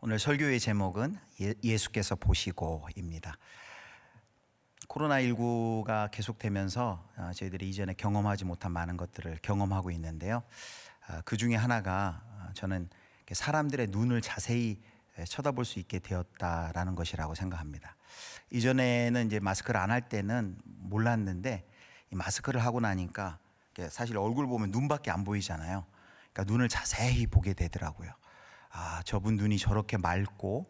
오늘 설교의 제목은 예수께서 보시고입니다. 코로나19가 계속되면서 저희들이 이전에 경험하지 못한 많은 것들을 경험하고 있는데요. 그 중에 하나가 저는 사람들의 눈을 자세히 쳐다볼 수 있게 되었다라는 것이라고 생각합니다. 이전에는 이제 마스크를 안 할 때는 몰랐는데 이 마스크를 하고 나니까 사실 얼굴 보면 눈밖에 안 보이잖아요. 그러니까 눈을 자세히 보게 되더라고요. 저분 눈이 저렇게 맑고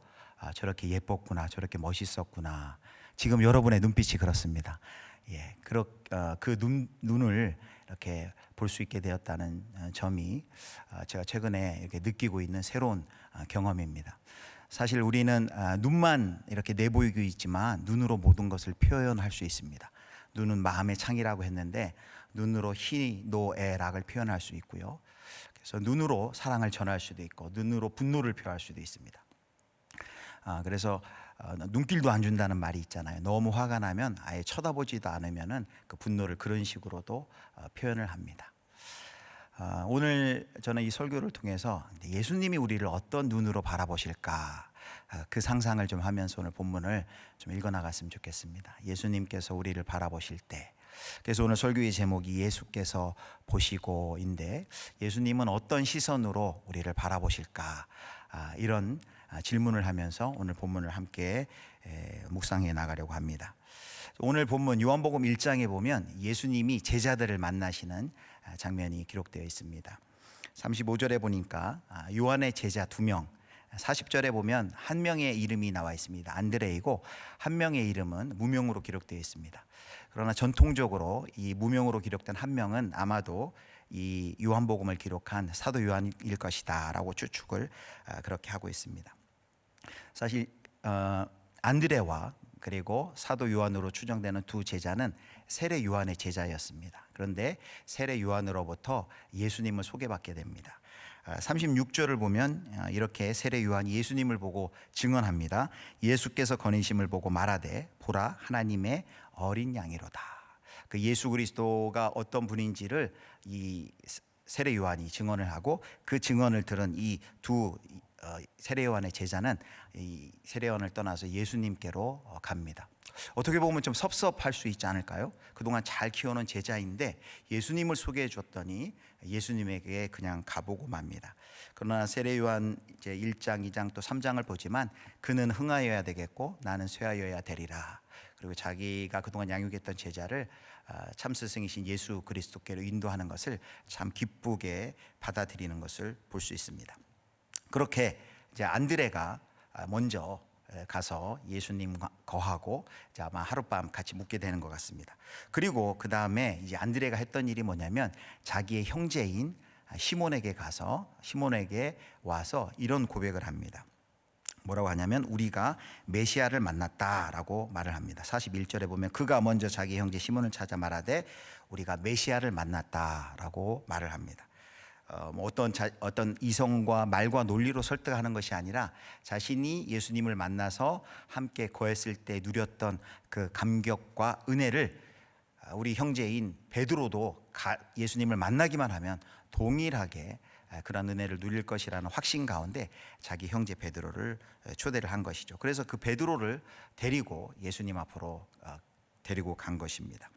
저렇게 예뻤구나, 저렇게 멋있었구나. 지금 여러분의 눈빛이 그렇습니다. 그 눈을 이렇게 볼 수 있게 되었다는 점이 제가 최근에 이렇게 느끼고 있는 새로운 경험입니다. 사실 우리는 눈만 이렇게 내보이고 있지만 눈으로 모든 것을 표현할 수 있습니다. 눈은 마음의 창이라고 했는데 눈으로 희노애락을 표현할 수 있고요. 그래서 눈으로 사랑을 전할 수도 있고 눈으로 분노를 표할 수도 있습니다. 그래서 눈길도 안 준다는 말이 있잖아요. 너무 화가 나면 아예 쳐다보지도 않으면은 그 분노를 그런 식으로도 표현을 합니다. 오늘 저는 이 설교를 통해서 예수님이 우리를 어떤 눈으로 바라보실까 그 상상을 좀 하면서 오늘 본문을 좀 읽어 나갔으면 좋겠습니다. 예수님께서 우리를 바라보실 때, 그래서 오늘 설교의 제목이 예수께서 보시고인데 예수님은 어떤 시선으로 우리를 바라보실까 이런 질문을 하면서 오늘 본문을 함께 묵상해 나가려고 합니다. 오늘 본문 요한복음 1장에 보면 예수님이 제자들을 만나시는 장면이 기록되어 있습니다. 35절에 보니까 요한의 제자 2명, 40절에 보면 한 명의 이름이 나와 있습니다. 안드레이고 한 명의 이름은 무명으로 기록되어 있습니다. 그러나 전통적으로 이 무명으로 기록된 한 명은 아마도 이 요한복음을 기록한 사도 요한일 것이다 라고 추측을 그렇게 하고 있습니다. 사실 안드레와 그리고 사도 요한으로 추정되는 두 제자는 세례 요한의 제자였습니다. 그런데 세례 요한으로부터 예수님을 소개받게 됩니다. 36절을 보면 이렇게 세례 요한이 예수님을 보고 증언합니다. 예수께서 거니심을 보고 말하되 보라 하나님의 어린 양이로다. 그 예수 그리스도가 어떤 분인지를 이 세례 요한이 증언을 하고 그 증언을 들은 이 두 세례 요한의 제자는 이 세례 요한을 떠나서 예수님께로 갑니다. 어떻게 보면 좀 섭섭할 수 있지 않을까요? 그동안 잘 키워놓은 제자인데 예수님을 소개해 줬더니 예수님에게 그냥 가보고 맙니다. 그러나 세례 요한 이제 1장, 2장 또 3장을 보지만 그는 흥하여야 되겠고 나는 쇠하여야 되리라. 그리고 자기가 그동안 양육했던 제자를 참 스승이신 예수 그리스도께로 인도하는 것을 참 기쁘게 받아들이는 것을 볼 수 있습니다. 그렇게 이제 안드레가 먼저 가서 예수님 거하고 아마 하룻밤 같이 묵게 되는 것 같습니다. 그리고 그 다음에 이제 안드레가 했던 일이 뭐냐면 자기의 형제인 시몬에게 가서 시몬에게 와서 이런 고백을 합니다. 뭐라고 하냐면 우리가 메시아를 만났다라고 말을 합니다. 41절에 보면 그가 먼저 자기 형제 시몬을 찾아 말하되 우리가 메시아를 만났다라고 말을 합니다. 어떤 이성과 말과 논리로 설득하는 것이 아니라 자신이 예수님을 만나서 함께 거했을 때 누렸던 그 감격과 은혜를 우리 형제인 베드로도 예수님을 만나기만 하면 동일하게 그런 은혜를 누릴 것이라는 확신 가운데 자기 형제 베드로를 초대를 한 것이죠. 그래서 그 베드로를 데리고 예수님 앞으로 데리고 간 것입니다.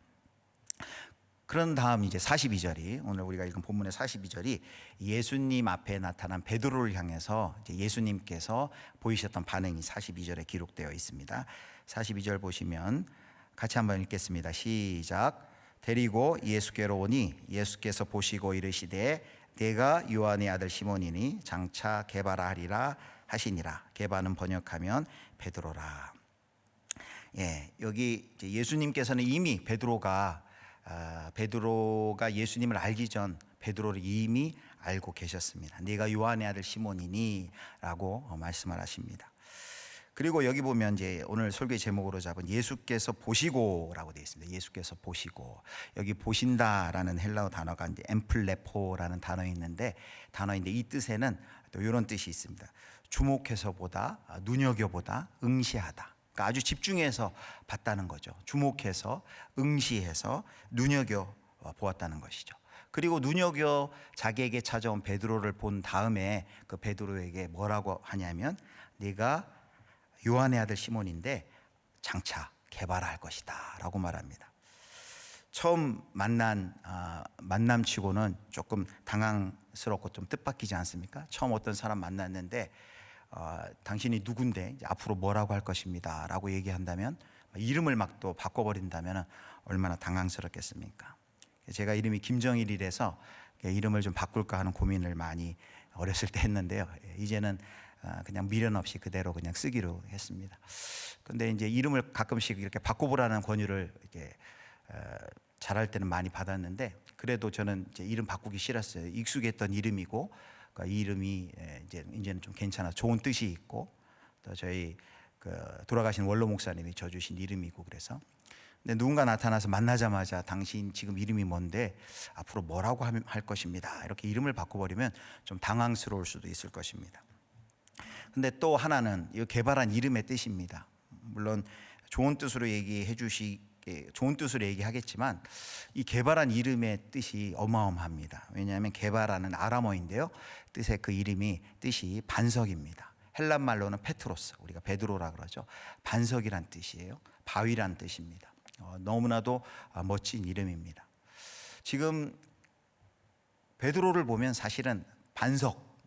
그런 다음 이제 42절이 오늘 우리가 읽은 본문의 42절이 예수님 앞에 나타난 베드로를 향해서 이제 예수님께서 보이셨던 반응이 42절에 기록되어 있습니다. 42절 보시면 같이 한번 읽겠습니다. 시작. 데리고 예수께로 오니 예수께서 보시고 이르시되 내가 요한의 아들 시몬이니 장차 게바라 하리라 하시니라. 게바는 번역하면 베드로라. 여기 이제 예수님께서는 이미 베드로가 예수님을 알기 전 베드로를 이미 알고 계셨습니다. 네가 요한의 아들 시몬이니 라고 말씀을 하십니다. 그리고 여기 보면 이제 오늘 설교의 제목으로 잡은 예수께서 보시고라고 되어 있습니다. 예수께서 보시고, 여기 보신다라는 헬라어 단어가 이제 엠플레포라는 단어인데 이 뜻에는 또 이런 뜻이 있습니다. 주목해서 보다, 눈여겨보다, 응시하다. 그러니까 아주 집중해서 봤다는 거죠. 주목해서, 응시해서, 눈여겨 보았다는 것이죠. 그리고 눈여겨 자기에게 찾아온 베드로를 본 다음에 그 베드로에게 뭐라고 하냐면 네가 요한의 아들 시몬인데 장차 개발할 것이다 라고 말합니다. 처음 만난 만남치고는 조금 당황스럽고 좀 뜻밖이지 않습니까? 처음 어떤 사람 만났는데 당신이 누군데 이제 앞으로 뭐라고 할 것입니다 라고 얘기한다면, 이름을 막 또 바꿔버린다면 얼마나 당황스럽겠습니까? 제가 이름이 김정일이라서 이름을 좀 바꿀까 하는 고민을 많이 어렸을 때 했는데요. 이제는 그냥 미련 없이 그대로 그냥 쓰기로 했습니다. 근데 이제 이름을 가끔씩 이렇게 바꿔보라는 권유를 이렇게 잘할 때는 많이 받았는데, 그래도 저는 이제 이름 바꾸기 싫었어요. 익숙했던 이름이고, 그러니까 이 이름이 이제는 좀 괜찮아, 좋은 뜻이 있고, 또 저희 그 돌아가신 원로 목사님이 져주신 이름이고, 그래서 근데 누군가 나타나서 만나자마자 당신 지금 이름이 뭔데 앞으로 뭐라고 할 것입니다 이렇게 이름을 바꿔버리면 좀 당황스러울 수도 있을 것입니다. 근데 또 하나는 이 개발한 이름의 뜻입니다. 물론 좋은 뜻으로 좋은 뜻으로 얘기하겠지만 이 개발한 이름의 뜻이 어마어마합니다. 왜냐하면 개발하는 아람어인데요, 그 이름이 뜻이 반석입니다. 헬란 말로는 페트로스, 우리가 베드로라 그러죠. 반석이란 뜻이에요. 바위란 뜻입니다. 너무나도 멋진 이름입니다. 지금 베드로를 보면 사실은 반석,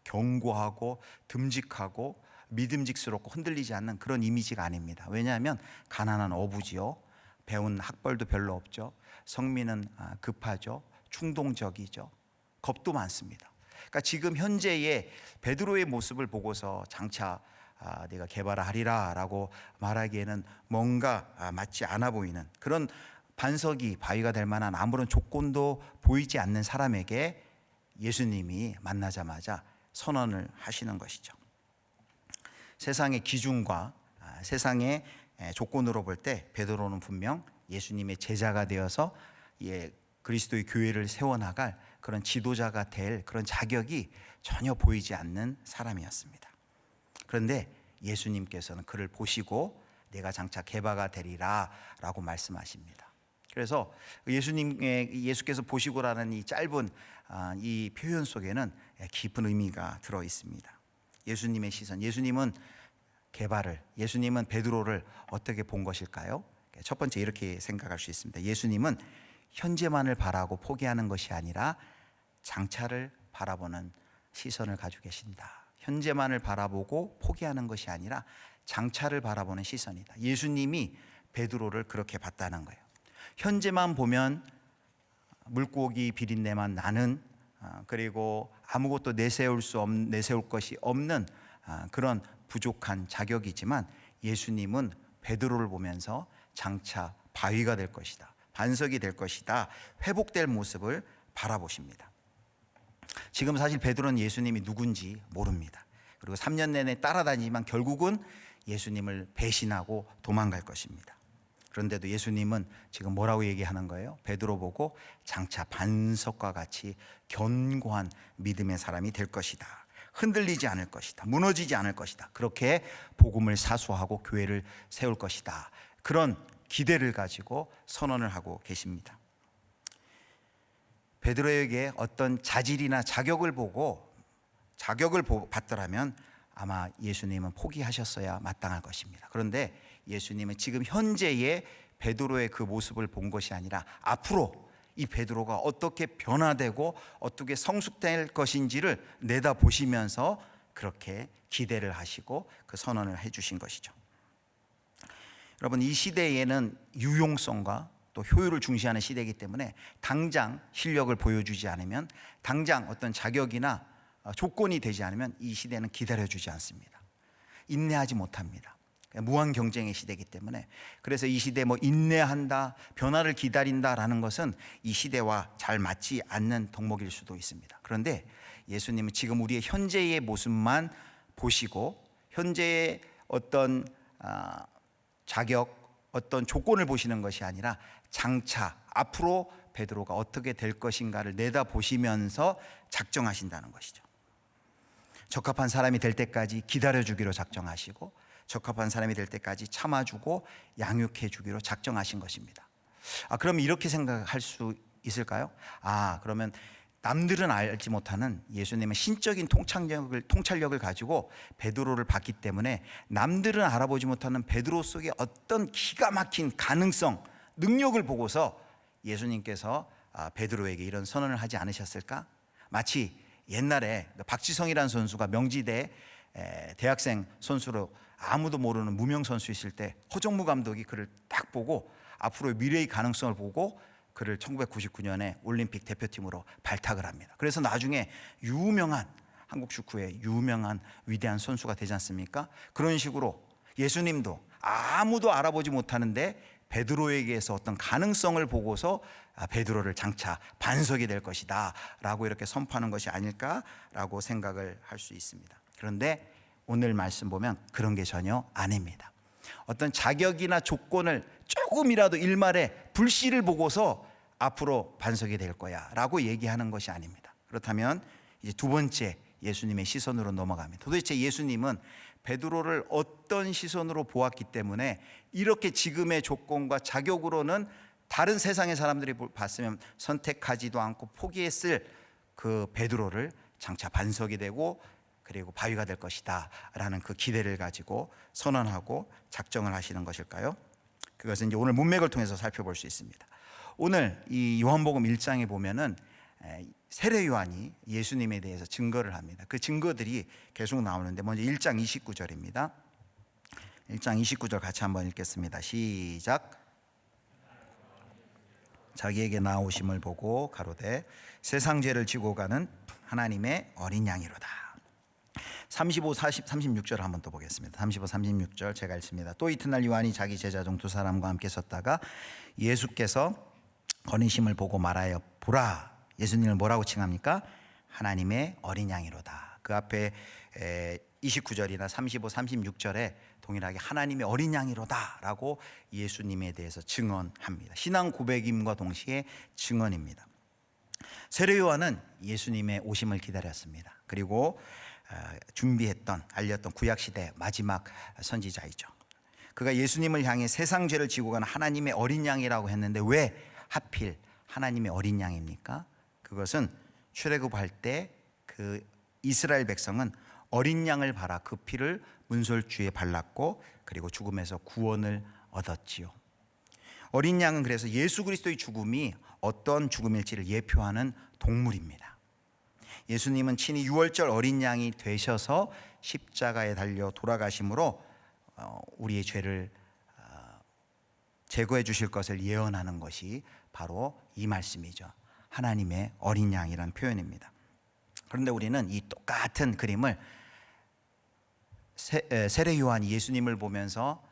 견고하고 듬직하고 믿음직스럽고 흔들리지 않는 그런 이미지가 아닙니다. 왜냐하면 가난한 어부지요. 배운 학벌도 별로 없죠. 성미는 급하죠. 충동적이죠. 겁도 많습니다. 그러니까 지금 현재의 베드로의 모습을 보고서 장차 네가 개발하리라 라고 말하기에는 뭔가 맞지 않아 보이는 그런 반석이 바위가 될 만한 아무런 조건도 보이지 않는 사람에게 예수님이 만나자마자 선언을 하시는 것이죠. 세상의 기준과 세상의 조건으로 볼 때 베드로는 분명 예수님의 제자가 되어서 그리스도의 교회를 세워나갈 그런 지도자가 될 그런 자격이 전혀 보이지 않는 사람이었습니다. 그런데 예수님께서는 그를 보시고 내가 장차 개바가 되리라 라고 말씀하십니다. 그래서 예수께서 보시고라는 이 짧은 이 표현 속에는 깊은 의미가 들어 있습니다. 예수님의 시선, 예수님은 베드로를 어떻게 본 것일까요? 첫 번째 이렇게 생각할 수 있습니다. 예수님은 현재만을 바라고 포기하는 것이 아니라 장차를 바라보는 시선을 가지고 계신다. 현재만을 바라보고 포기하는 것이 아니라 장차를 바라보는 시선이다. 예수님이 베드로를 그렇게 봤다는 거예요. 현재만 보면 물고기 비린내만 나는, 그리고 아무것도 내세울 것이 없는 그런 부족한 자격이지만, 예수님은 베드로를 보면서 장차 바위가 될 것이다, 반석이 될 것이다, 회복될 모습을 바라보십니다. 지금 사실 베드로는 예수님이 누군지 모릅니다. 그리고 3년 내내 따라다니지만 결국은 예수님을 배신하고 도망갈 것입니다. 그런데도 예수님은 지금 뭐라고 얘기하는 거예요? 베드로 보고 장차 반석과 같이 견고한 믿음의 사람이 될 것이다, 흔들리지 않을 것이다, 무너지지 않을 것이다, 그렇게 복음을 사수하고 교회를 세울 것이다, 그런 기대를 가지고 선언을 하고 계십니다. 베드로에게 어떤 자질이나 자격을 받더라면 아마 예수님은 포기하셨어야 마땅할 것입니다. 그런데 예수님은 지금 현재의 베드로의 그 모습을 본 것이 아니라 앞으로 이 베드로가 어떻게 변화되고 어떻게 성숙될 것인지를 내다보시면서 그렇게 기대를 하시고 그 선언을 해주신 것이죠. 여러분, 이 시대에는 유용성과 또 효율을 중시하는 시대이기 때문에 당장 실력을 보여주지 않으면, 당장 어떤 자격이나 조건이 되지 않으면 이 시대는 기다려주지 않습니다. 인내하지 못합니다. 무한 경쟁의 시대이기 때문에. 그래서 이 시대 인내한다, 변화를 기다린다라는 것은 이 시대와 잘 맞지 않는 덕목일 수도 있습니다. 그런데 예수님은 지금 우리의 현재의 모습만 보시고 현재의 어떤 자격, 어떤 조건을 보시는 것이 아니라 장차 앞으로 베드로가 어떻게 될 것인가를 내다보시면서 작정하신다는 것이죠. 적합한 사람이 될 때까지 기다려주기로 작정하시고, 적합한 사람이 될 때까지 참아주고 양육해주기로 작정하신 것입니다. 그럼 이렇게 생각할 수 있을까요? 그러면 남들은 알지 못하는 예수님의 신적인 통찰력을 가지고 베드로를 봤기 때문에 남들은 알아보지 못하는 베드로 속에 어떤 기가 막힌 가능성, 능력을 보고서 예수님께서 베드로에게 이런 선언을 하지 않으셨을까? 마치 옛날에 박지성이라는 선수가 명지대 대학생 선수로 아무도 모르는 무명 선수 있을 때 허정무 감독이 그를 딱 보고 앞으로의 미래의 가능성을 보고 그를 1999년에 올림픽 대표팀으로 발탁을 합니다. 그래서 나중에 유명한 한국 축구의 유명한 위대한 선수가 되지 않습니까? 그런 식으로 예수님도 아무도 알아보지 못하는데 베드로에게서 어떤 가능성을 보고서 베드로를 장차 반석이 될 것이다 라고 이렇게 선포하는 것이 아닐까라고 생각을 할 수 있습니다. 그런데 오늘 말씀 보면 그런 게 전혀 아닙니다. 어떤 자격이나 조건을 조금이라도 일말의 불씨를 보고서 앞으로 반석이 될 거야 라고 얘기하는 것이 아닙니다. 그렇다면 이제 두 번째 예수님의 시선으로 넘어갑니다. 도대체 예수님은 베드로를 어떤 시선으로 보았기 때문에 이렇게 지금의 조건과 자격으로는 다른 세상의 사람들이 봤으면 선택하지도 않고 포기했을 그 베드로를 장차 반석이 되고 그리고 바위가 될 것이다 라는 그 기대를 가지고 선언하고 작정을 하시는 것일까요? 그것은 이제 오늘 문맥을 통해서 살펴볼 수 있습니다. 오늘 이 요한복음 1장에 보면은 세례 요한이 예수님에 대해서 증거를 합니다. 그 증거들이 계속 나오는데 먼저 1장 29절입니다. 1장 29절 같이 한번 읽겠습니다. 시작. 자기에게 나오심을 보고 가로되 세상 죄를 지고 가는 하나님의 어린 양이로다. 35, 40, 36절 한번 또 보겠습니다. 35, 36절 제가 읽습니다. 또 이튿날 요한이 자기 제자 중 두 사람과 함께 섰다가 예수께서 거니심을 보고 말하여 보라. 예수님을 뭐라고 칭합니까? 하나님의 어린 양이로다. 그 앞에 29절이나 35, 36절에 동일하게 하나님의 어린 양이로다 라고 예수님에 대해서 증언합니다. 신앙 고백임과 동시에 증언입니다. 세례 요한은 예수님의 오심을 기다렸습니다. 그리고 준비했던 알렸던 구약시대 마지막 선지자이죠. 그가 예수님을 향해 세상 죄를 지고 가는 하나님의 어린 양이라고 했는데 왜 하필 하나님의 어린 양입니까? 그것은 출애굽할 때 그 이스라엘 백성은 어린 양을 발아 그 피를 문설주에 발랐고 그리고 죽음에서 구원을 얻었지요. 어린 양은 그래서 예수 그리스도의 죽음이 어떤 죽음일지를 예표하는 동물입니다. 예수님은 친히 유월절 어린 양이 되셔서 십자가에 달려 돌아가심으로 우리의 죄를 제거해 주실 것을 예언하는 것이 바로 이 말씀이죠. 하나님의 어린 양이라는 표현입니다. 그런데 우리는 이 똑같은 그림을 세례 요한이 예수님을 보면서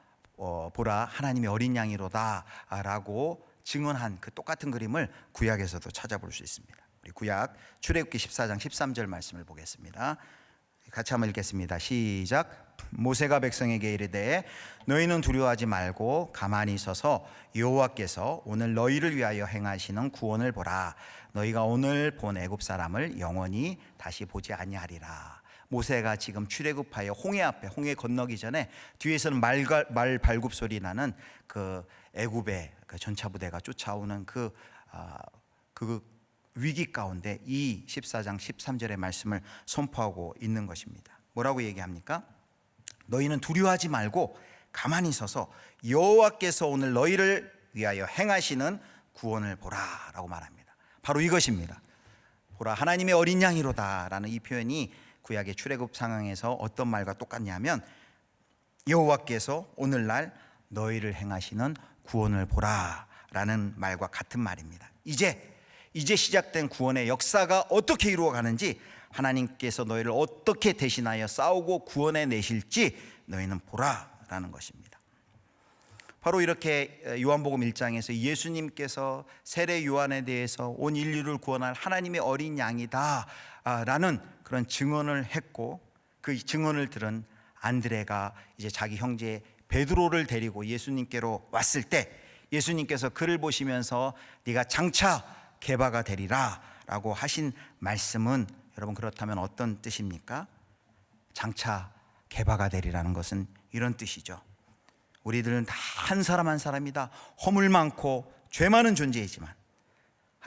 보라 하나님의 어린 양이로다 라고 증언한 그 똑같은 그림을 구약에서도 찾아볼 수 있습니다. 우리 구약 출애굽기 14장 13절 말씀을 보겠습니다. 같이 한번 읽겠습니다. 시작. 모세가 백성에게 이르되 너희는 두려워하지 말고 가만히 서서 여호와께서 오늘 너희를 위하여 행하시는 구원을 보라. 너희가 오늘 본 애굽 사람을 영원히 다시 보지 아니하리라. 모세가 지금 출애굽하여 홍해 앞에 홍해 건너기 전에 뒤에서는 말 발굽 소리 나는 그 애굽의 그 전차 부대가 쫓아오는 그 위기 가운데 이 14장 13절의 말씀을 선포하고 있는 것입니다. 뭐라고 얘기합니까? 너희는 두려워하지 말고 가만히 서서 여호와께서 오늘 너희를 위하여 행하시는 구원을 보라라고 말합니다. 바로 이것입니다. 보라 하나님의 어린 양이로다라는 이 표현이 구약의 출애굽 상황에서 어떤 말과 똑같냐면 여호와께서 오늘날 너희를 행하시는 구원을 보라라는 말과 같은 말입니다. 이제 시작된 구원의 역사가 어떻게 이루어가는지 하나님께서 너희를 어떻게 대신하여 싸우고 구원해 내실지 너희는 보라라는 것입니다. 바로 이렇게 요한복음 1장에서 예수님께서 세례 요한에 대해서 온 인류를 구원할 하나님의 어린 양이다 라는 그런 증언을 했고 그 증언을 들은 안드레가 이제 자기 형제 베드로를 데리고 예수님께로 왔을 때 예수님께서 그를 보시면서 네가 장차 게바가 되리라 라고 하신 말씀은 여러분 그렇다면 어떤 뜻입니까? 장차 게바가 되리라는 것은 이런 뜻이죠. 우리들은 다 한 사람 한 사람이다 허물 많고 죄 많은 존재이지만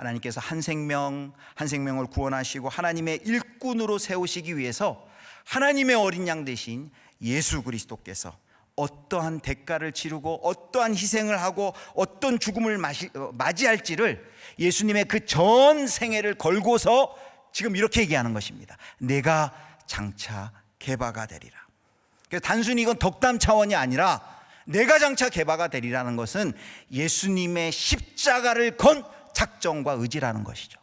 하나님께서 한 생명을 구원하시고 하나님의 일꾼으로 세우시기 위해서 하나님의 어린 양 대신 예수 그리스도께서 어떠한 대가를 치르고 어떠한 희생을 하고 어떤 죽음을 맞이할지를 예수님의 그 전 생애를 걸고서 지금 이렇게 얘기하는 것입니다. 내가 장차 개바가 되리라. 그래서 단순히 이건 덕담 차원이 아니라 내가 장차 개바가 되리라는 것은 예수님의 십자가를 건 작정과 의지라는 것이죠.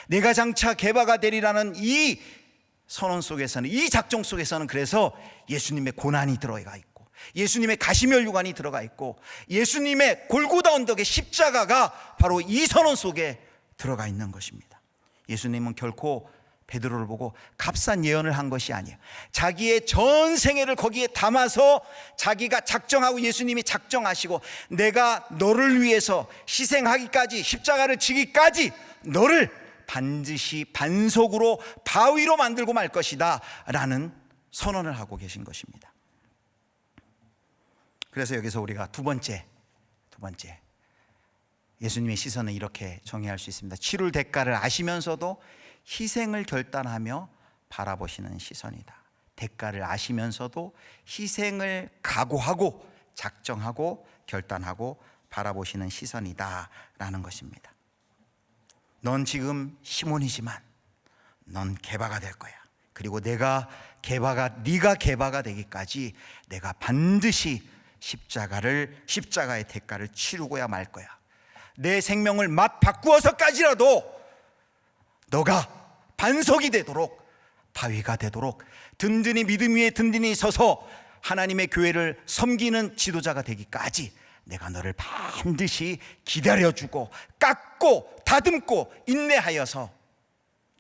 내가 장차 개바가 되리라는 이 선언 속에서는, 이 작정 속에서는 그래서 예수님의 고난이 들어가 있고 예수님의 가시면류관이 들어가 있고 예수님의 골고다 언덕의 십자가가 바로 이 선언 속에 들어가 있는 것입니다. 예수님은 결코 베드로를 보고 값싼 예언을 한 것이 아니에요. 자기의 전 생애를 거기에 담아서 자기가 작정하고 예수님이 작정하시고 내가 너를 위해서 희생하기까지, 십자가를 지기까지 너를 반드시 반석으로 바위로 만들고 말 것이다 라는 선언을 하고 계신 것입니다. 그래서 여기서 우리가 두 번째 예수님의 시선은 이렇게 정의할 수 있습니다. 치룰 대가를 아시면서도 희생을 결단하며 바라보시는 시선이다. 대가를 아시면서도 희생을 각오하고 작정하고 결단하고 바라보시는 시선이다 라는 것입니다. 넌 지금 시몬이지만 넌 게바가 될 거야. 그리고 네가 게바가 되기까지 내가 반드시 십자가의 대가를 치르고야 말 거야. 내 생명을 맛 바꾸어서까지라도 너가 반석이 되도록, 바위가 되도록 든든히 믿음 위에 든든히 서서 하나님의 교회를 섬기는 지도자가 되기까지 내가 너를 반드시 기다려주고 깎고 다듬고 인내하여서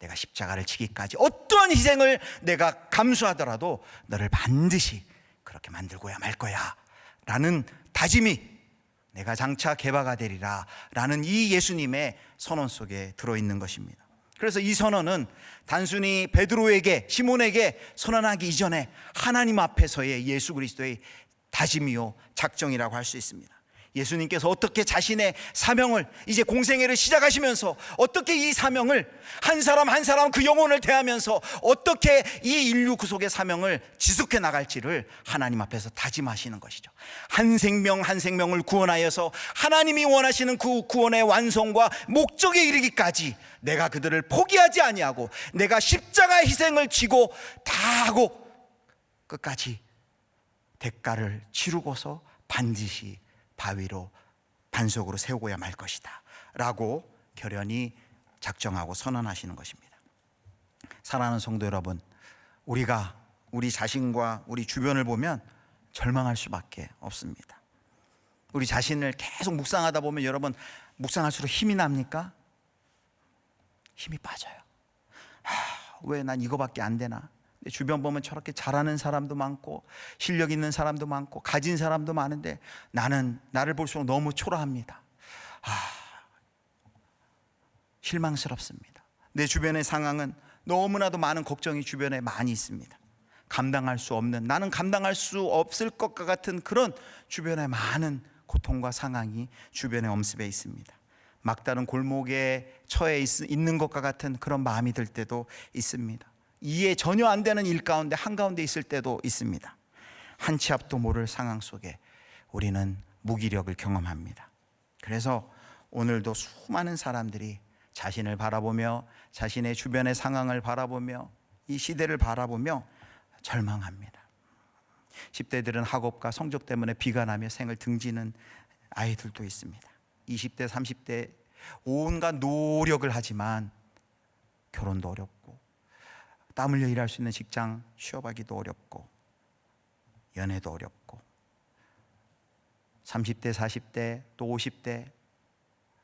내가 십자가를 지기까지 어떠한 희생을 내가 감수하더라도 너를 반드시 그렇게 만들고야 말 거야 라는 다짐이 내가 장차 게바가 되리라 라는 이 예수님의 선언 속에 들어있는 것입니다. 그래서 이 선언은 단순히 베드로에게, 시몬에게 선언하기 이전에 하나님 앞에서의 예수 그리스도의 다짐이요 작정이라고 할 수 있습니다. 예수님께서 어떻게 자신의 사명을 이제 공생애를 시작하시면서 어떻게 이 사명을 한 사람 한 사람 그 영혼을 대하면서 어떻게 이 인류 구속의 사명을 지속해 나갈지를 하나님 앞에서 다짐하시는 것이죠. 한 생명 한 생명을 구원하여서 하나님이 원하시는 그 구원의 완성과 목적에 이르기까지 내가 그들을 포기하지 아니하고 내가 십자가의 희생을 지고 다 하고 끝까지 대가를 치르고서 반드시 바위로 반석으로 세우고야 말 것이다 라고 결연히 작정하고 선언하시는 것입니다. 사랑하는 성도 여러분, 우리가 우리 자신과 우리 주변을 보면 절망할 수밖에 없습니다. 우리 자신을 계속 묵상하다 보면 여러분 묵상할수록 힘이 납니까? 힘이 빠져요. 왜 난 이거밖에 안 되나? 내 주변 보면 저렇게 잘하는 사람도 많고 실력 있는 사람도 많고 가진 사람도 많은데 나를 볼수록 너무 초라합니다. 실망스럽습니다. 내 주변의 상황은 너무나도 많은 걱정이 주변에 많이 있습니다. 감당할 수 없는, 나는 감당할 수 없을 것과 같은 그런 주변에 많은 고통과 상황이 주변에 엄습해 있습니다. 막다른 골목에 처해 있는 것과 같은 그런 마음이 들 때도 있습니다. 이해 전혀 안 되는 일 가운데 한가운데 있을 때도 있습니다. 한 치 앞도 모를 상황 속에 우리는 무기력을 경험합니다. 그래서 오늘도 수많은 사람들이 자신을 바라보며 자신의 주변의 상황을 바라보며 이 시대를 바라보며 절망합니다. 10대들은 학업과 성적 때문에 비관하며 생을 등지는 아이들도 있습니다. 20대, 30대 온갖 노력을 하지만 결혼도 어렵고 땀 흘려 일할 수 있는 직장 취업하기도 어렵고 연애도 어렵고 30대, 40대 또 50대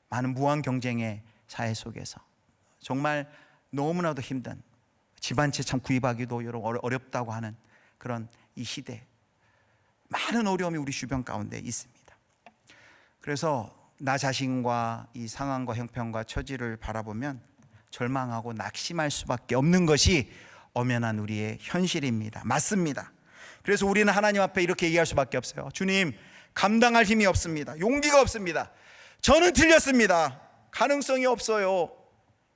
많은 무한 경쟁의 사회 속에서 정말 너무나도 힘든 집안채 참 구입하기도 어렵다고 하는 그런 이 시대 많은 어려움이 우리 주변 가운데 있습니다. 그래서 나 자신과 이 상황과 형편과 처지를 바라보면 절망하고 낙심할 수밖에 없는 것이 엄연한 우리의 현실입니다. 맞습니다. 그래서 우리는 하나님 앞에 이렇게 얘기할 수밖에 없어요. 주님, 감당할 힘이 없습니다. 용기가 없습니다. 저는 틀렸습니다. 가능성이 없어요.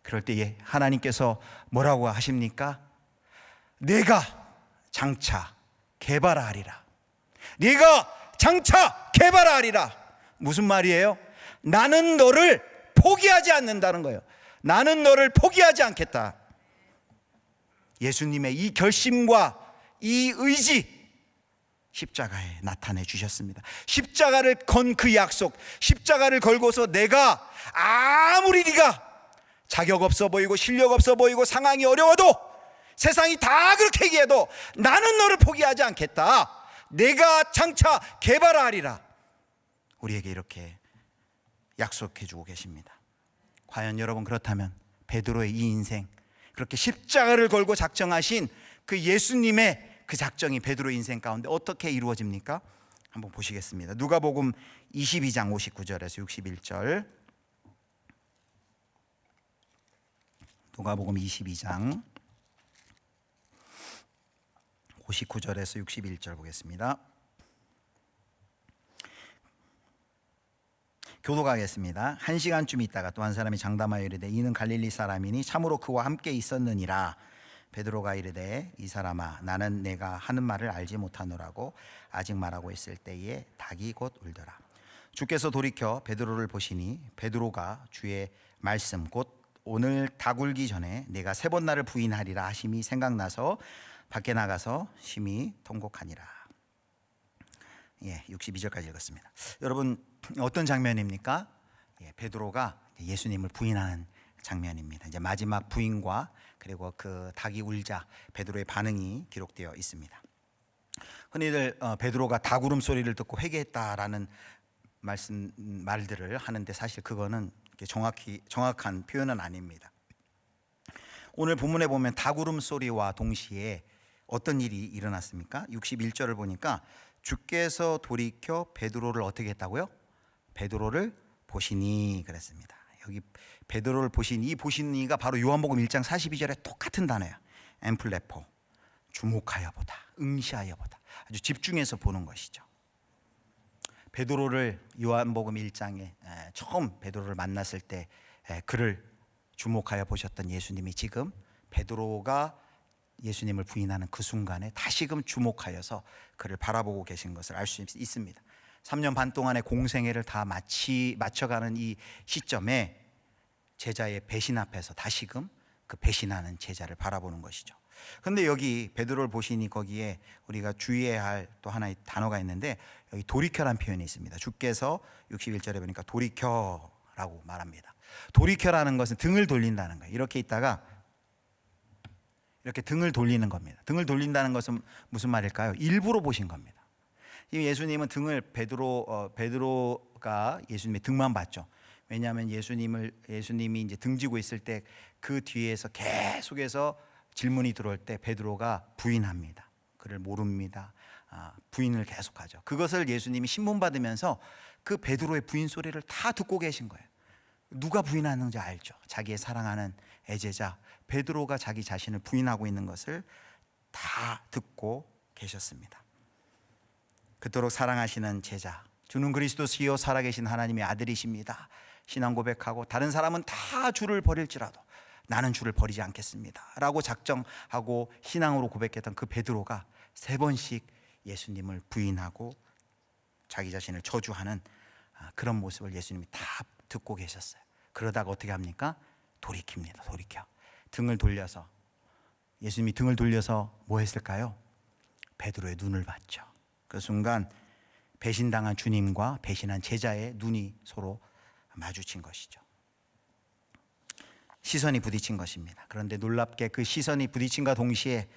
그럴 때 하나님께서 뭐라고 하십니까? 내가 장차 개발하리라. 네가 장차 개발하리라. 무슨 말이에요? 나는 너를 포기하지 않는다는 거예요. 나는 너를 포기하지 않겠다. 예수님의 이 결심과 이 의지, 십자가에 나타내 주셨습니다. 십자가를 건 그 약속, 십자가를 걸고서 내가 아무리 네가 자격 없어 보이고 실력 없어 보이고 상황이 어려워도 세상이 다 그렇게 얘기해도 나는 너를 포기하지 않겠다. 내가 장차 개발하리라. 우리에게 이렇게 약속해 주고 계십니다. 과연 여러분 그렇다면 베드로의 이 인생, 그렇게 십자가를 걸고 작정하신 그 예수님의 그 작정이 베드로의 인생 가운데 어떻게 이루어집니까? 한번 보시겠습니다. 누가복음 22장 59절에서 61절. 누가복음 22장 59절에서 61절 보겠습니다. 교독하겠습니다. 1시간쯤 있다가 또 한 사람이 장담하여 이르되 이는 갈릴리 사람이니 참으로 그와 함께 있었느니라. 베드로가 이르되 이 사람아 나는 내가 하는 말을 알지 못하노라고 아직 말하고 있을 때에 닭이 곧 울더라. 주께서 돌이켜 베드로를 보시니 베드로가 주의 말씀 곧 오늘 닭 울기 전에 내가 3번 나를 부인하리라 하심이 생각나서 밖에 나가서 심히 통곡하니라. 62절까지 읽었습니다. 여러분 어떤 장면입니까? 베드로가 예수님을 부인하는 장면입니다. 이제 마지막 부인과 그리고 그 닭이 울자 베드로의 반응이 기록되어 있습니다. 흔히들 베드로가 닭 울음소리를 듣고 회개했다라는 말들을 하는데 사실 그거는 정확한 표현은 아닙니다. 오늘 본문에 보면 닭 울음소리와 동시에 어떤 일이 일어났습니까? 61절을 보니까 주께서 돌이켜 베드로를 어떻게 했다고요? 베드로를 보시니 그랬습니다. 여기 베드로를 보시니, 이 보시니가 바로 요한복음 1장 42절에 똑같은 단어예요. 엠플레포, 주목하여 보다, 응시하여 보다, 아주 집중해서 보는 것이죠. 베드로를 요한복음 1장에 처음 베드로를 만났을 때 그를 주목하여 보셨던 예수님이 지금 베드로가 예수님을 부인하는 그 순간에 다시금 주목하여서 그를 바라보고 계신 것을 알 수 있습니다. 3년 반 동안의 공생애를 다 마쳐가는 이 시점에 제자의 배신 앞에서 다시금 그 배신하는 제자를 바라보는 것이죠. 그런데 여기 베드로를 보시니 거기에 우리가 주의해야 할 또 하나의 단어가 있는데 여기 돌이켜라는 표현이 있습니다. 주께서 61절에 보니까 돌이켜라고 말합니다. 돌이켜라는 것은 등을 돌린다는 거예요. 이렇게 있다가 이렇게 등을 돌리는 겁니다. 등을 돌린다는 것은 무슨 말일까요? 일부러 보신 겁니다. 예수님은 등을 베드로가 예수님의 등만 봤죠. 왜냐하면 예수님이 이제 등지고 있을 때 그 뒤에서 계속해서 질문이 들어올 때 베드로가 부인합니다. 그를 모릅니다. 부인을 계속하죠. 그것을 예수님이 신문 받으면서 그 베드로의 부인 소리를 다 듣고 계신 거예요. 누가 부인하는지 알죠. 자기의 사랑하는 애제자 베드로가 자기 자신을 부인하고 있는 것을 다 듣고 계셨습니다. 그토록 사랑하시는 제자, 주는 그리스도시요 살아계신 하나님의 아들이십니다. 신앙 고백하고 다른 사람은 다 주를 버릴지라도 나는 주를 버리지 않겠습니다 라고 작정하고 신앙으로 고백했던 그 베드로가 3번씩 예수님을 부인하고 자기 자신을 저주하는 그런 모습을 예수님이 다 듣고 계셨어요. 그러다가 어떻게 합니까? 돌이킵니다. 돌이켜 등을 돌려서, 예수님이 등을 돌려서 뭐 했을까요? 베드로의 눈을 봤죠. 그 순간 배신당한 주님과 배신한 제자의 눈이 서로 마주친 것이죠. 시선이 부딪힌 것입니다. 그런데 놀랍게 그 시선이 부딪힌과 동시에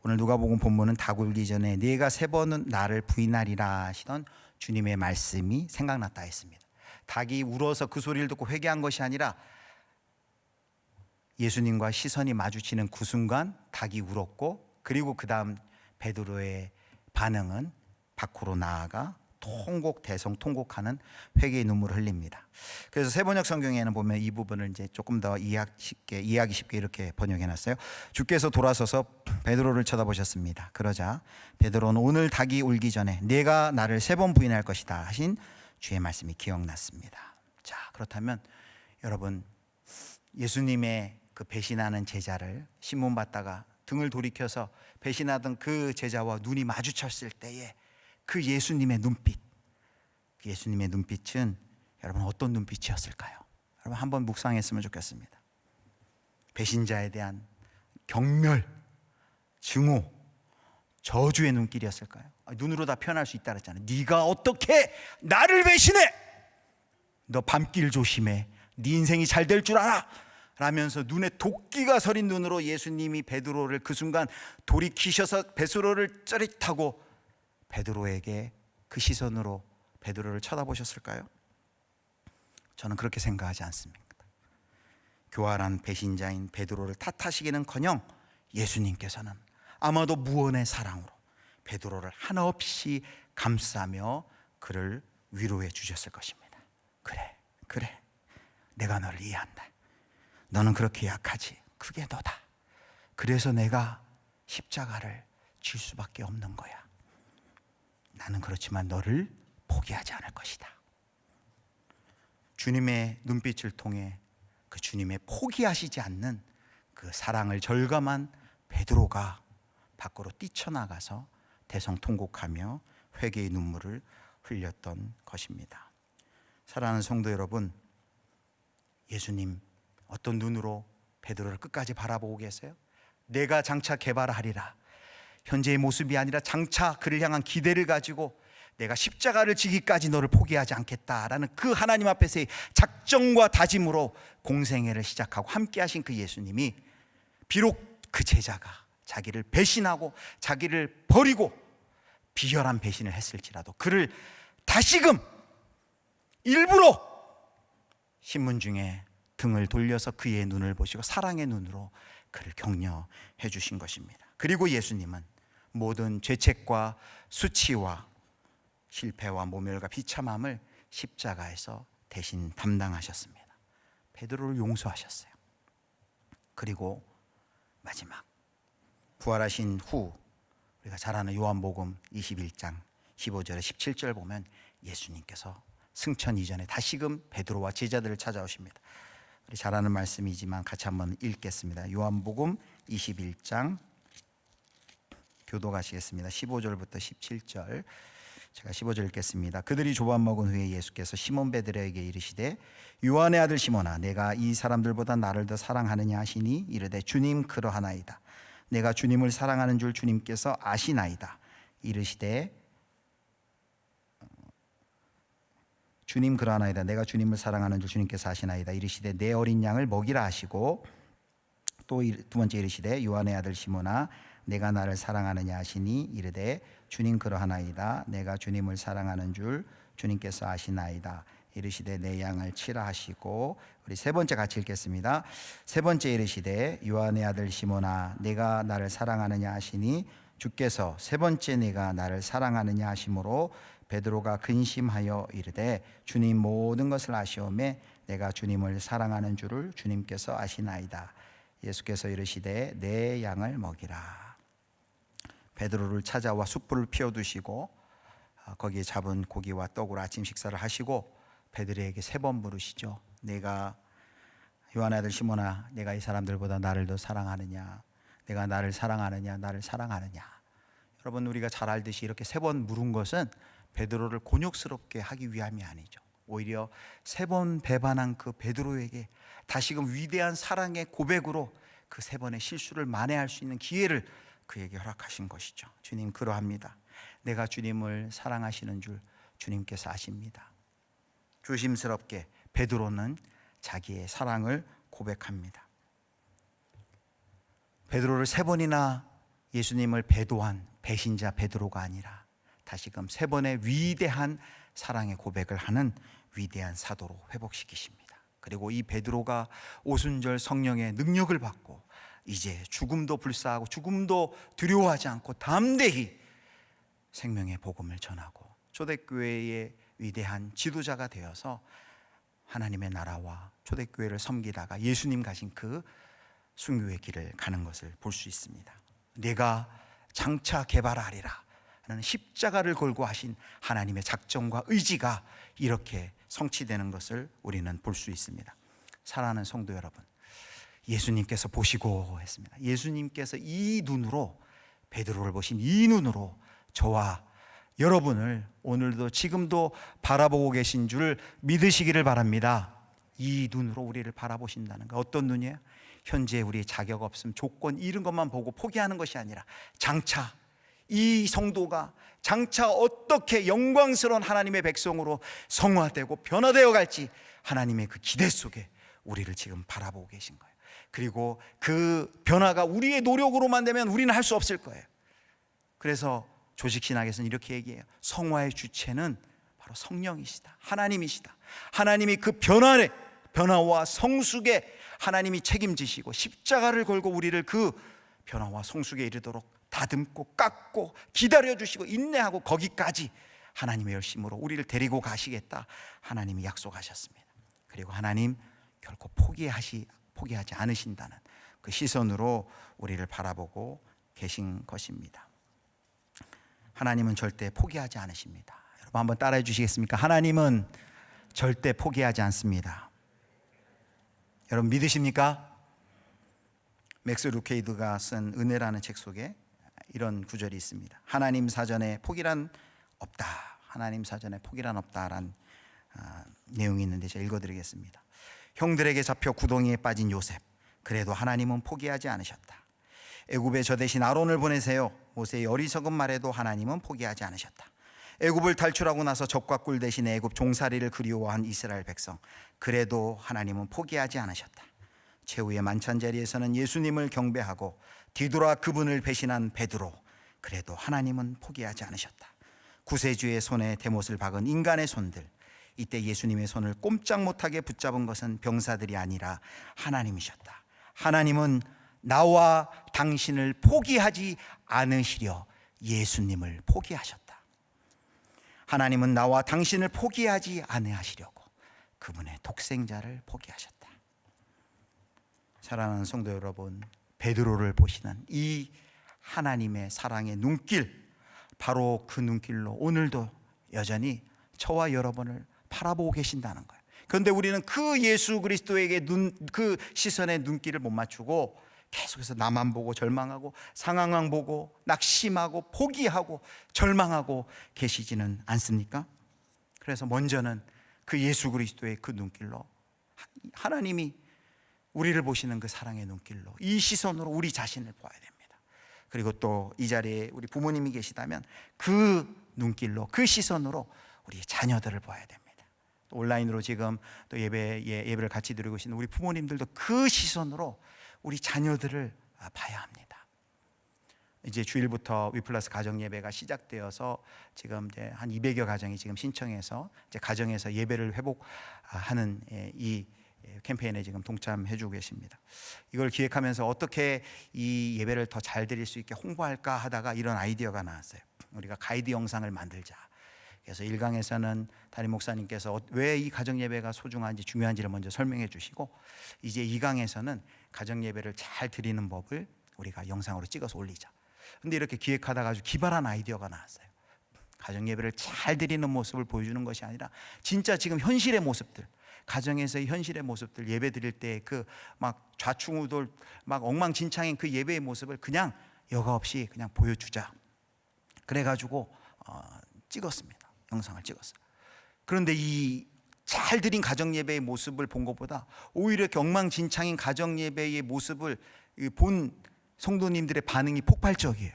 오늘 누가복음 본문은 닭 울기 전에 네가 3번은 나를 부인하리라 하시던 주님의 말씀이 생각났다 했습니다. 닭이 울어서 그 소리를 듣고 회개한 것이 아니라 예수님과 시선이 마주치는 그 순간 닭이 울었고, 그리고 그 다음 베드로의 반응은 밖으로 나아가 통곡하는 회개의 눈물을 흘립니다. 그래서 세번역 성경에는 보면 이 부분을 이제 조금 더 이해하기 쉽게 이렇게 번역해놨어요. 주께서 돌아서서 베드로를 쳐다보셨습니다. 그러자 베드로는 오늘 닭이 울기 전에 네가 나를 3번 부인할 것이다 하신 주의 말씀이 기억났습니다. 자, 그렇다면 여러분, 예수님의 그 배신하는 제자를 신문받다가 등을 돌이켜서 배신하던 그 제자와 눈이 마주쳤을 때에 그 예수님의 눈빛, 그 예수님의 눈빛은 여러분 어떤 눈빛이었을까요? 여러분 한번 묵상했으면 좋겠습니다. 배신자에 대한 경멸, 증오, 저주의 눈길이었을까요? 눈으로 다 표현할 수 있다 그랬잖아요. 네가 어떻게 나를 배신해? 너 밤길 조심해. 네 인생이 잘 될 줄 알아? 라면서 눈에 도끼가 서린 눈으로 예수님이 베드로를 그 순간 돌이키셔서 베드로를 쩌릿하고 베드로에게 그 시선으로 베드로를 쳐다보셨을까요? 저는 그렇게 생각하지 않습니다. 교활한 배신자인 베드로를 탓하시기는커녕 예수님께서는 아마도 무언의 사랑으로 베드로를 한없이 감싸며 그를 위로해 주셨을 것입니다. 그래, 내가 너를 이해한다. 너는 그렇게 약하지. 그게 너다. 그래서 내가 십자가를 질 수밖에 없는 거야. 나는 그렇지만 너를 포기하지 않을 것이다. 주님의 눈빛을 통해 그 주님의 포기하시지 않는 그 사랑을 절감한 베드로가 밖으로 뛰쳐나가서 대성통곡하며 회개의 눈물을 흘렸던 것입니다. 사랑하는 성도 여러분, 예수님 어떤 눈으로 베드로를 끝까지 바라보고 계세요? 내가 장차 개발하리라. 현재의 모습이 아니라 장차 그를 향한 기대를 가지고 내가 십자가를 지기까지 너를 포기하지 않겠다라는 그 하나님 앞에서의 작정과 다짐으로 공생애를 시작하고 함께 하신 그 예수님이 비록 그 제자가 자기를 배신하고 자기를 버리고 비열한 배신을 했을지라도 그를 다시금 일부러 신문 중에 등을 돌려서 그의 눈을 보시고 사랑의 눈으로 그를 격려해 주신 것입니다. 그리고 예수님은 모든 죄책과 수치와 실패와 모멸과 비참함을 십자가에서 대신 담당하셨습니다. 베드로를 용서하셨어요. 그리고 마지막 부활하신 후 우리가 잘 아는 요한복음 21장 15절에 17절 보면 예수님께서 승천 이전에 다시금 베드로와 제자들을 찾아오십니다. 우리 잘 아는 말씀이지만 같이 한번 읽겠습니다. 요한복음 21장 교도가시겠습니다. 15절부터 17절. 제가 15절 읽겠습니다. 그들이 조반 먹은 후에 예수께서 시몬 베드로에게 이르시되 요한의 아들 시몬아 내가 이 사람들보다 나를 더 사랑하느냐 하시니 이르되 주님 그러하나이다. 내가 주님을 사랑하는 줄 주님께서 아시나이다. 이르시되 주님 그러하나이다. 내가 주님을 사랑하는 줄 주님께서 아시나이다. 이르시되 내 어린 양을 먹이라 하시고 또 두 번째 이르시되 요한의 아들 시몬아 내가 나를 사랑하느냐 하시니 이르되 주님 그러하나이다. 내가 주님을 사랑하는 줄 주님께서 아시나이다. 이르시되 내 양을 치라 하시고 우리 세 번째 같이 읽겠습니다. 세 번째 이르시되 요한의 아들 시몬아 내가 나를 사랑하느냐 하시니 주께서 세 번째 내가 나를 사랑하느냐 하심으로 베드로가 근심하여 이르되 주님 모든 것을 아시오매 내가 주님을 사랑하는 줄을 주님께서 아시나이다. 예수께서 이르시되 내 양을 먹이라. 베드로를 찾아와 숯불을 피워두시고 거기에 잡은 고기와 떡으로 아침 식사를 하시고 베드로에게 세 번 물으시죠. 내가 요한의 아들 시몬아 내가 이 사람들보다 나를 더 사랑하느냐? 내가 나를 사랑하느냐? 나를 사랑하느냐? 여러분 우리가 잘 알듯이 이렇게 세 번 물은 것은 베드로를 곤욕스럽게 하기 위함이 아니죠. 오히려 세 번 배반한 그 베드로에게 다시금 위대한 사랑의 고백으로 그 세 번의 실수를 만회할 수 있는 기회를 그에게 허락하신 것이죠. 주님 그러합니다. 내가 주님을 사랑하시는 줄 주님께서 아십니다. 조심스럽게 베드로는 자기의 사랑을 고백합니다. 베드로를 세 번이나 예수님을 배도한 배신자 베드로가 아니라 다시금 세 번의 위대한 사랑의 고백을 하는 위대한 사도로 회복시키십니다. 그리고 이 베드로가 오순절 성령의 능력을 받고 이제 죽음도 불사하고 죽음도 두려워하지 않고 담대히 생명의 복음을 전하고 초대교회의 위대한 지도자가 되어서 하나님의 나라와 초대교회를 섬기다가 예수님 가신 그 순교의 길을 가는 것을 볼 수 있습니다. 내가 장차 개발하리라 하는 십자가를 걸고 하신 하나님의 작정과 의지가 이렇게 성취되는 것을 우리는 볼 수 있습니다. 사랑하는 성도 여러분, 예수님께서 보시고 했습니다. 예수님께서 이 눈으로, 베드로를 보신 이 눈으로 저와 여러분을 오늘도 지금도 바라보고 계신 줄 믿으시기를 바랍니다. 이 눈으로 우리를 바라보신다는 거. 어떤 눈이에요? 현재 우리의 자격 없음, 조건 이런 것만 보고 포기하는 것이 아니라 장차 이 성도가 장차 어떻게 영광스러운 하나님의 백성으로 성화되고 변화되어 갈지 하나님의 그 기대 속에 우리를 지금 바라보고 계신 거예요. 그리고 그 변화가 우리의 노력으로만 되면 우리는 할 수 없을 거예요. 그래서 조직신학에서는 이렇게 얘기해요. 성화의 주체는 바로 성령이시다, 하나님이시다. 하나님이 그 변화와 성숙에 하나님이 책임지시고 십자가를 걸고 우리를 그 변화와 성숙에 이르도록 다듬고 깎고 기다려주시고 인내하고 거기까지 하나님의 열심으로 우리를 데리고 가시겠다 하나님이 약속하셨습니다. 그리고 하나님 결코 포기하지 않으신다는 그 시선으로 우리를 바라보고 계신 것입니다. 하나님은 절대 포기하지 않으십니다. 여러분 한번 따라해 주시겠습니까? 하나님은 절대 포기하지 않습니다. 여러분 믿으십니까? 맥스 루케이드가 쓴 은혜라는 책 속에 이런 구절이 있습니다. 하나님 사전에 포기란 없다. 하나님 사전에 포기란 없다라는 내용이 있는데 제가 읽어드리겠습니다. 형들에게 잡혀 구덩이에 빠진 요셉, 그래도 하나님은 포기하지 않으셨다. 애굽에 저 대신 아론을 보내세요. 모세의 어리석은 말에도 하나님은 포기하지 않으셨다. 애굽을 탈출하고 나서 적과 꿀 대신 애굽 종살이를 그리워한 이스라엘 백성, 그래도 하나님은 포기하지 않으셨다. 최후의 만찬 자리에서는 예수님을 경배하고 뒤돌아 그분을 배신한 베드로, 그래도 하나님은 포기하지 않으셨다. 구세주의 손에 대못을 박은 인간의 손들, 이때 예수님의 손을 꼼짝 못하게 붙잡은 것은 병사들이 아니라 하나님이셨다. 하나님은 나와 당신을 포기하지 않으시려 예수님을 포기하셨다. 하나님은 나와 당신을 포기하지 않으시려고 그분의 독생자를 포기하셨다. 사랑하는 성도 여러분, 베드로를 보시는 이 하나님의 사랑의 눈길, 바로 그 눈길로 오늘도 여전히 저와 여러분을 바라보고 계신다는 거예요. 그런데 우리는 그 예수 그리스도에게 그 시선의 눈길을 못 맞추고 계속해서 나만 보고 절망하고 상황만 보고 낙심하고 포기하고 절망하고 계시지는 않습니까? 그래서 먼저는 그 예수 그리스도의 그 눈길로, 하나님이 우리를 보시는 그 사랑의 눈길로, 이 시선으로 우리 자신을 보아야 됩니다. 그리고 또 이 자리에 우리 부모님이 계시다면 그 눈길로, 그 시선으로 우리 자녀들을 보아야 됩니다. 또 온라인으로 지금 또 예배를 같이 드리고 계신 우리 부모님들도 그 시선으로 우리 자녀들을 봐야 합니다. 이제 주일부터 위플러스 가정 예배가 시작되어서 지금 이제 한 200여 가정이 지금 신청해서 이제 가정에서 예배를 회복하는 이 캠페인에 지금 동참해주고 계십니다. 이걸 기획하면서 어떻게 이 예배를 더 잘 드릴 수 있게 홍보할까 하다가 이런 아이디어가 나왔어요. 우리가 가이드 영상을 만들자. 그래서 1강에서는 담임 목사님께서 왜 이 가정 예배가 소중한지 중요한지를 먼저 설명해 주시고, 이제 2강에서는 가정 예배를 잘 드리는 법을 우리가 영상으로 찍어서 올리자. 근데 이렇게 기획하다가 아주 기발한 아이디어가 나왔어요. 가정 예배를 잘 드리는 모습을 보여주는 것이 아니라 진짜 지금 현실의 모습들, 가정에서의 현실의 모습들, 예배 드릴 때 그 막 좌충우돌 막 엉망진창인 그 예배의 모습을 그냥 여과 없이 그냥 보여주자. 그래가지고 찍었습니다. 영상을 찍었어요. 그런데 이 잘 드린 가정 예배의 모습을 본 것보다 오히려 이렇게 엉망진창인 가정 예배의 모습을 본 성도님들의 반응이 폭발적이에요.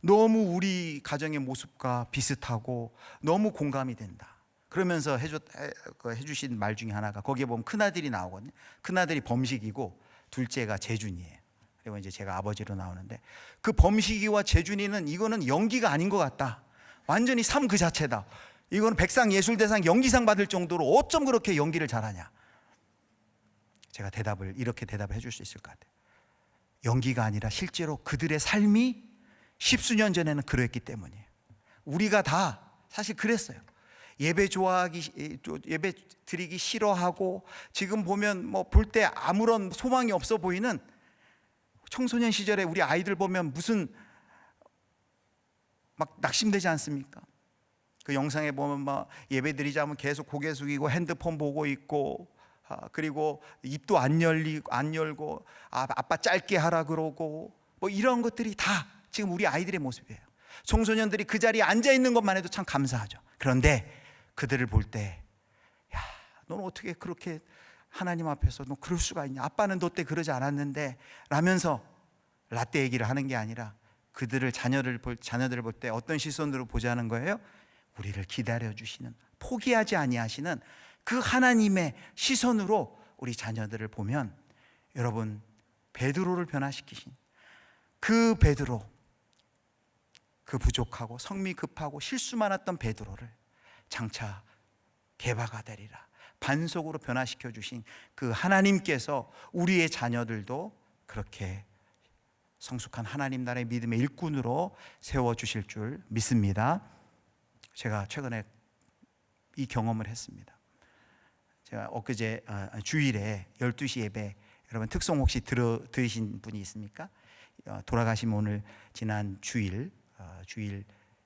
너무 우리 가정의 모습과 비슷하고 너무 공감이 된다. 그러면서 해주신 말 중에 하나가, 거기에 보면 큰아들이 나오거든요. 큰아들이 범식이고 둘째가 재준이에요. 그리고 이제 제가 아버지로 나오는데, 그 범식이와 재준이는 이거는 연기가 아닌 것 같다. 완전히 삶 그 자체다. 이거는 백상예술대상 연기상 받을 정도로 어쩜 그렇게 연기를 잘하냐. 제가 이렇게 대답을 해줄 수 있을 것 같아요. 연기가 아니라 실제로 그들의 삶이 십수년 전에는 그랬기 때문이에요. 우리가 다 사실 그랬어요. 예배 드리기 싫어하고, 지금 보면 뭐 볼 때 아무런 소망이 없어 보이는 청소년 시절에 우리 아이들 보면 무슨 막 낙심되지 않습니까? 그 영상에 보면 막 예배 드리자면 계속 고개 숙이고 핸드폰 보고 있고 그리고 입도 안 열고 아빠 짧게 하라 그러고 뭐 이런 것들이 다 지금 우리 아이들의 모습이에요. 청소년들이 그 자리에 앉아 있는 것만 해도 참 감사하죠. 그런데 그들을 볼 때, 야, 너는 어떻게 그렇게 하나님 앞에서 너 그럴 수가 있냐? 아빠는 너 때 그러지 않았는데 라면서 라떼 얘기를 하는 게 아니라 그들을 자녀들을 볼 때 어떤 시선으로 보자는 거예요? 우리를 기다려 주시는, 포기하지 아니하시는 그 하나님의 시선으로 우리 자녀들을 보면, 여러분, 베드로를 변화시키신 그 베드로, 그 부족하고 성미 급하고 실수 많았던 베드로를 장차 개바가 되리라 반석으로 변화시켜 주신 그 하나님께서 우리의 자녀들도 그렇게 성숙한 하나님 나라의 믿음의 일꾼으로 세워주실 줄 믿습니다. 제가 최근에 이 경험을 했습니다. 제가 엊그제 주일에 12시 예배, 여러분 특송 혹시 들으신 분이 있습니까? 돌아가신 오늘 지난 주일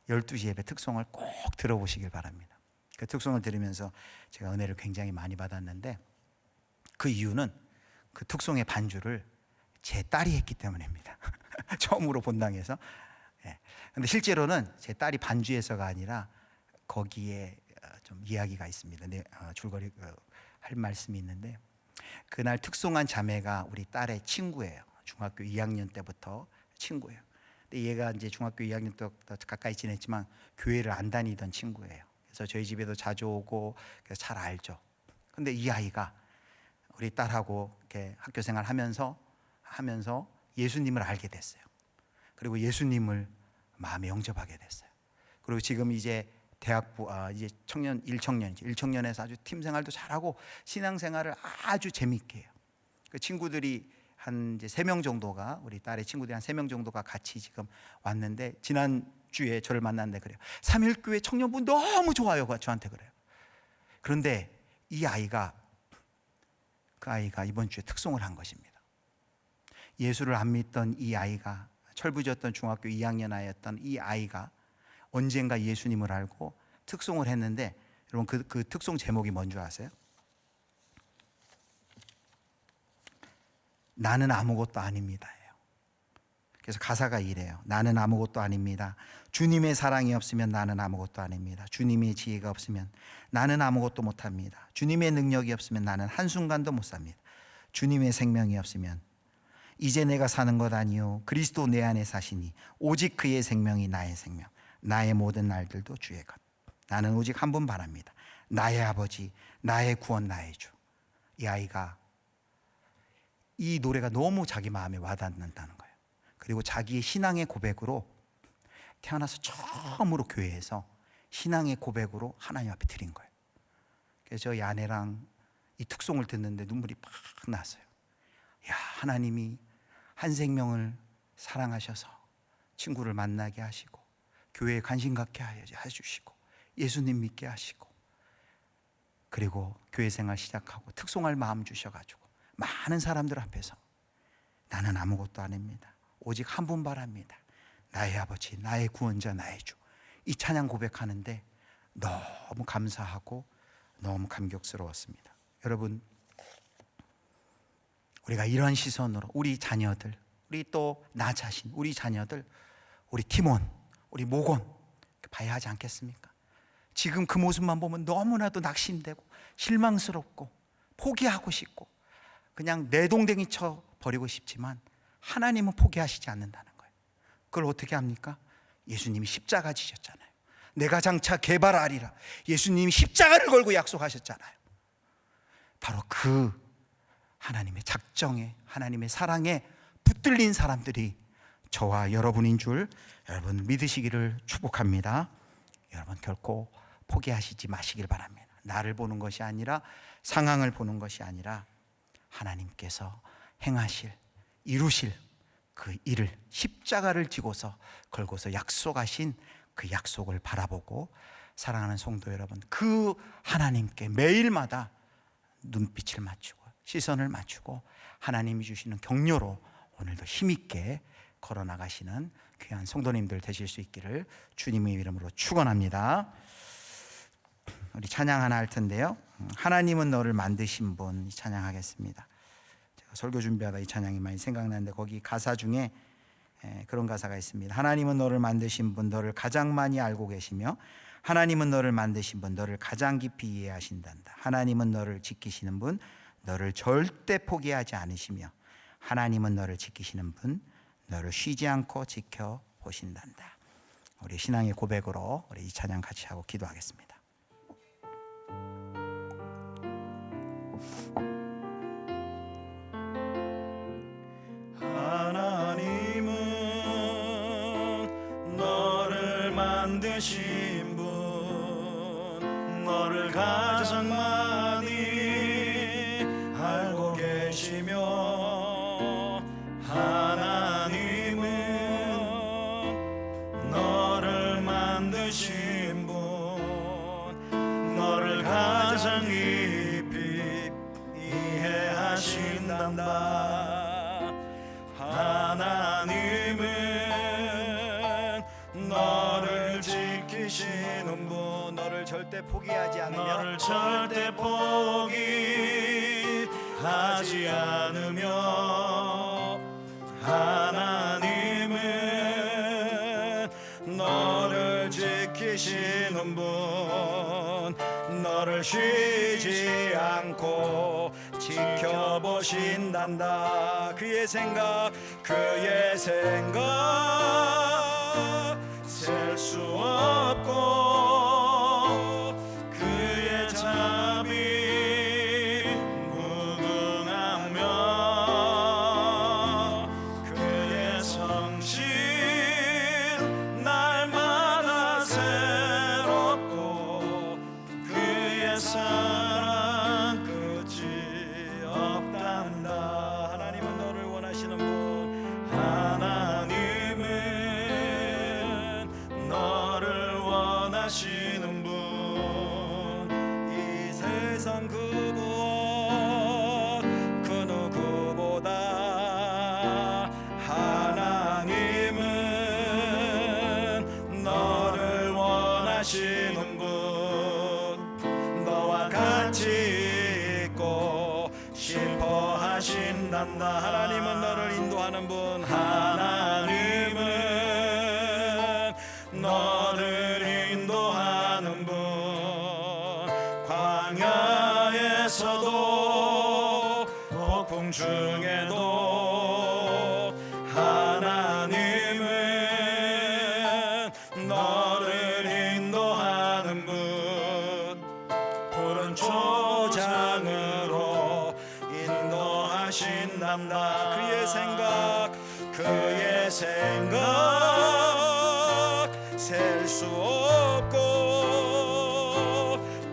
12시 예배 특송을 꼭 들어보시길 바랍니다. 그 특송을 들으면서 제가 은혜를 굉장히 많이 받았는데, 그 이유는 그 특송의 반주를 제 딸이 했기 때문입니다. 처음으로 본당에서. 근데 실제로는 제 딸이 반주해서가 아니라 거기에 좀 이야기가 있습니다. 줄거리 할 말씀이 있는데, 그날 특송한 자매가 우리 딸의 친구예요. 중학교 2학년 때부터 친구예요. 근데 얘가 이제 중학교 2학년 때부터 가까이 지냈지만 교회를 안 다니던 친구예요. 그래서 저희 집에도 자주 오고 그래서 잘 알죠. 근데 이 아이가 우리 딸하고 이렇게 학교 생활 하면서 예수님을 알게 됐어요. 그리고 예수님을 마음에 영접하게 됐어요. 그리고 지금 이제 대학부 이제 1청년에서 아주 팀 생활도 잘하고 신앙생활을 아주 재밌게 해요. 그 친구들이 한 이제 3명 정도가, 우리 딸의 친구들이 한 3명 정도가 같이 지금 왔는데, 지난주에 저를 만났는데 그래요. 3일교회 청년분 너무 좋아요. 저한테 그래요. 그런데 그 아이가 이번 주에 특송을 한 것입니다. 예수를 안 믿던 이 아이가, 철부지였던 중학교 2학년 아이였던 이 아이가 언젠가 예수님을 알고 특송을 했는데, 여러분 그 특송 제목이 뭔지 아세요? 나는 아무것도 아닙니다예요. 그래서 가사가 이래요. 나는 아무것도 아닙니다. 주님의 사랑이 없으면 나는 아무것도 아닙니다. 주님의 지혜가 없으면 나는 아무것도 못합니다. 주님의 능력이 없으면 나는 한순간도 못 삽니다. 주님의 생명이 없으면 이제 내가 사는 것 아니요 그리스도 내 안에 사시니 오직 그의 생명이 나의 생명, 나의 모든 날들도 주의 것. 나는 오직 한 분 바랍니다. 나의 아버지, 나의 구원, 나의 주. 이 아이가 이 노래가 너무 자기 마음에 와닿는다는 거예요. 그리고 자기의 신앙의 고백으로, 태어나서 처음으로 교회에서 신앙의 고백으로 하나님 앞에 드린 거예요. 그래서 저희 아내랑 이 특송을 듣는데 눈물이 팍 났어요. 야, 하나님이 한 생명을 사랑하셔서 친구를 만나게 하시고 교회에 관심 갖게 해주시고 예수님 믿게 하시고, 그리고 교회 생활 시작하고 특송할 마음 주셔가지고 많은 사람들 앞에서 나는 아무것도 아닙니다. 오직 한 분 바랍니다. 나의 아버지, 나의 구원자, 나의 주. 이 찬양 고백하는데 너무 감사하고 너무 감격스러웠습니다. 여러분, 우리가 이런 시선으로 우리 자녀들, 우리 또 나 자신, 우리 자녀들, 우리 팀원, 우리 목원 봐야 하지 않겠습니까? 지금 그 모습만 보면 너무나도 낙심되고 실망스럽고 포기하고 싶고 그냥 내동댕이 쳐 버리고 싶지만, 하나님은 포기하시지 않는다는 거예요. 그걸 어떻게 합니까? 예수님이 십자가 지셨잖아요. 내가 장차 개발하리라. 예수님이 십자가를 걸고 약속하셨잖아요. 바로 그 하나님의 작정에, 하나님의 사랑에 붙들린 사람들이 저와 여러분인 줄 여러분 믿으시기를 축복합니다. 여러분 결코 포기하시지 마시길 바랍니다. 나를 보는 것이 아니라, 상황을 보는 것이 아니라 하나님께서 행하실, 이루실 그 일을, 십자가를 지고서 걸고서 약속하신 그 약속을 바라보고, 사랑하는 성도 여러분, 그 하나님께 매일마다 눈빛을 맞추고 시선을 맞추고 하나님이 주시는 격려로 오늘도 힘있게 걸어나가시는 귀한 성도님들 되실 수 있기를 주님의 이름으로 축원합니다. 우리 찬양 하나 할 텐데요. 하나님은 너를 만드신 분 찬양하겠습니다. 제가 설교 준비하다 이 찬양이 많이 생각나는데 거기 가사 중에 그런 가사가 있습니다. 하나님은 너를 만드신 분 너를 가장 많이 알고 계시며 하나님은 너를 만드신 분 너를 가장 깊이 이해하신단다. 하나님은 너를 지키시는 분 너를 절대 포기하지 않으시며 하나님은 너를 지키시는 분 너를 쉬지 않고 지켜보신단다. 우리 신앙의 고백으로 우리 이 찬양 같이 하고 기도하겠습니다. 하나님은 너를 만드신 분 너를 가장 많이 알고 계시며 하나님은 너를 만드신 분 너를 가장 깊이 이해하신단다. 하나님은 너를 지키시는 분 너를 절대 포기하지 않으며 너를 절대 포기하지 않으며 하나님은 너를 지키시는 분 너를 쉬지 않고 지켜보신단다. 그의 생각 셀 수 없고 그의 자비 무궁하며 그의 성실 날마다 새롭고 그의 사랑 끝이 없단다. 하나님은 너를 원하시는 분 하나님은 너를 원하시는 분 이 세상 그 무엇 그 누구보다 하나님은 너를 원하시는 분 너와 같이 있고 싶어 하신단다. 하나님은 너를 인도하는 분 하나님은 너를 인도하는 분 광야에서도 폭풍 중에도 하나님은 너를 인도하는 분 푸른 초장으로 인도하신단다. 그의 생각 셀 수 없고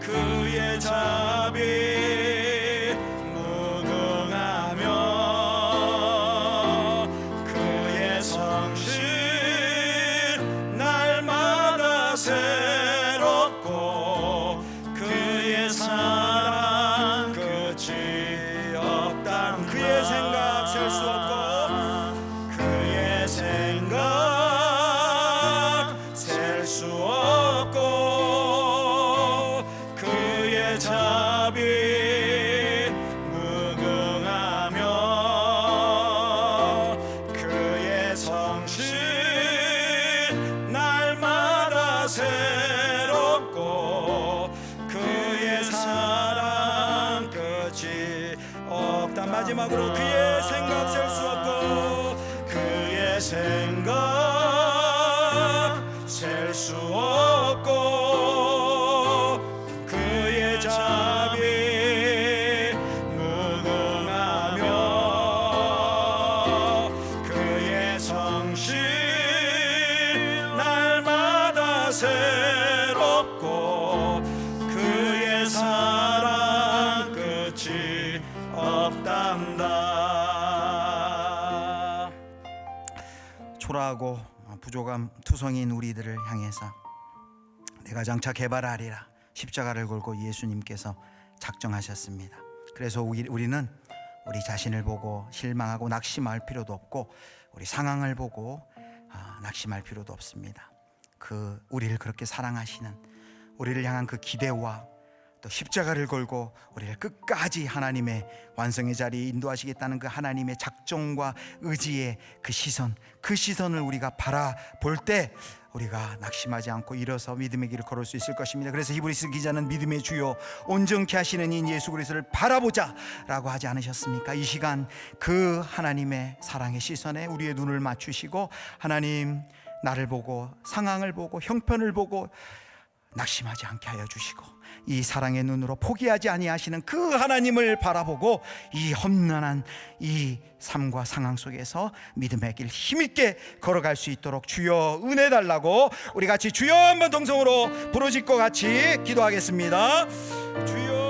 그의 자비 무궁하며 그의 성실 날마다 새롭고 그의 사랑 끝이 없단. 그의 생각 셀 수 없고 그의 생각 셀 수 없고 그의 자비 무궁하며 그의 성실 날마다 새롭고 그의 사랑 끝이 없다. 마지막으로 그의 생각 셀 수 없고 그의 생각 셀 수 없고 그의 자비 무궁하며 그의 성실 날마다 새롭고 그의 사랑 끝이 없단다. 초라하고 부족함 투성인 우리들을 향해서 내가 장차 개발하리라 십자가를 걸고 예수님께서 작정하셨습니다. 그래서 우리는 우리 자신을 보고 실망하고 낙심할 필요도 없고 우리 상황을 보고 낙심할 필요도 없습니다. 우리를 그렇게 사랑하시는 우리를 향한 그 기대와 또 십자가를 걸고 우리를 끝까지 하나님의 완성의 자리에 인도하시겠다는 그 하나님의 작정과 의지의 그 시선을 우리가 바라볼 때 우리가 낙심하지 않고 일어서 믿음의 길을 걸을 수 있을 것입니다. 그래서 히브리서 기자는 믿음의 주요 온전케 하시는 인 예수 그리스도를 바라보자 라고 하지 않으셨습니까? 이 시간 그 하나님의 사랑의 시선에 우리의 눈을 맞추시고, 하나님 나를 보고 상황을 보고 형편을 보고 낙심하지 않게 하여 주시고, 이 사랑의 눈으로 포기하지 아니하시는 그 하나님을 바라보고 이 험난한 이 삶과 상황 속에서 믿음의 길 힘있게 걸어갈 수 있도록 주여 은혜 달라고 우리 같이 주여 한번 동성으로 부르짖고 같이 기도하겠습니다. 주여.